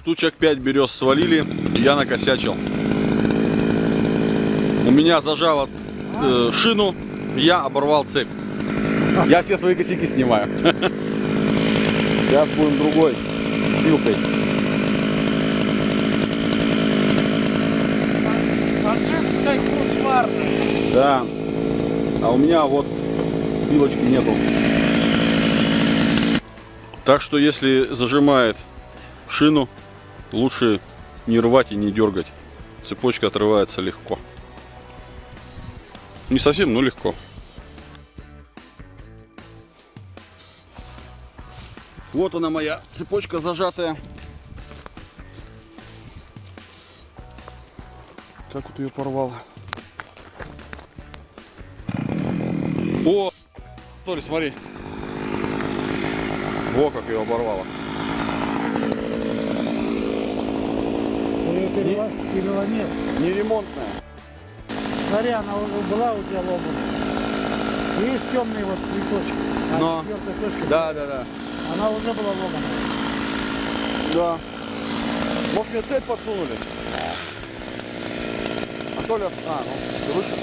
Штучек 5 берез свалили, я накосячил. У меня зажало шину, я оборвал цепь. Я все свои косяки снимаю. Сейчас будем другой пилкой. Да. А у меня вот пилочки нету. Так что если зажимает шину, лучше не рвать и не дергать. Цепочка отрывается легко. Не совсем, но легко. Вот она моя цепочка зажатая. Как вот ее порвало. О, Толь, смотри. Во, как ее оборвало. Не ремонтная. Смотри, она уже была у тебя ломана. Видишь, темный вот цветочек. Но. Да. Она уже была ломана. Да. Может, мне цепь подсунули? А то ли... ну, короче.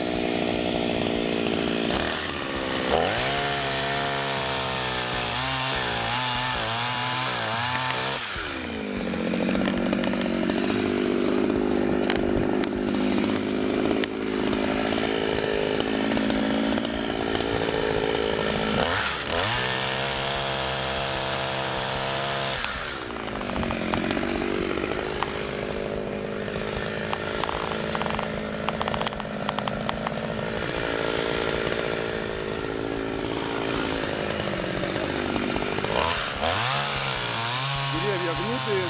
Деревья гнутые.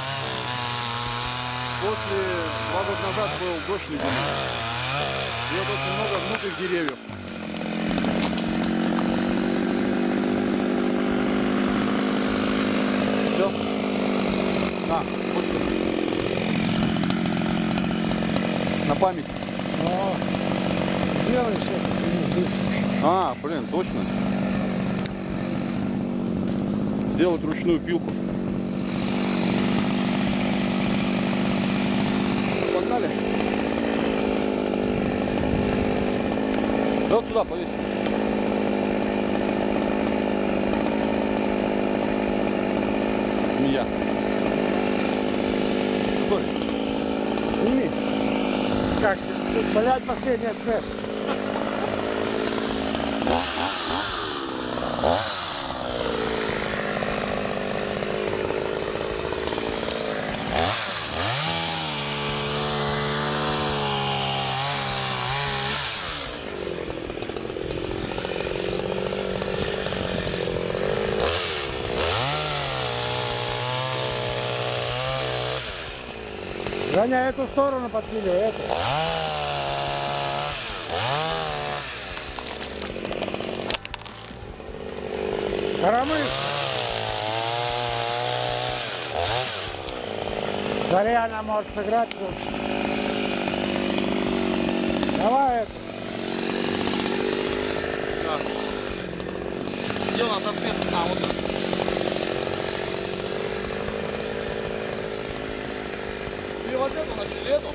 После 2 года назад был дождь ледяной. И вот очень много гнутых деревьев. Все. Вот что. На память. Делаешь это, ты не слышишь. Блин, точно. Сделать ручную пилку. Погнали. Да вот туда повесим. Змея. Стой. Сними. Как? Тут, блядь, последняя цепь. Женя, эту сторону подпили, эту. Коромыш. Заря может сыграть тут. Давай это. Где у нас ответ? Вот так. И вот эту начали, эту?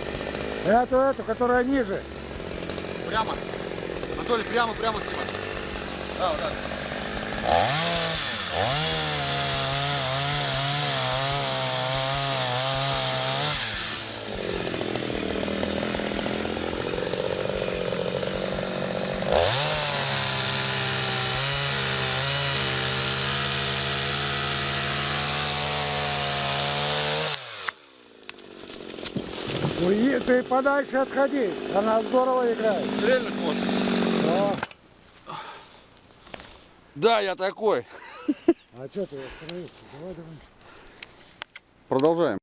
Эту, которая ниже. Прямо. Анатолий, прямо снимай. Да, вот так. Уйди, ты подальше отходи. Она здорово играет. Стрельных можно. Да. Да, я такой. А что ты остановился? Давай. Продолжаем.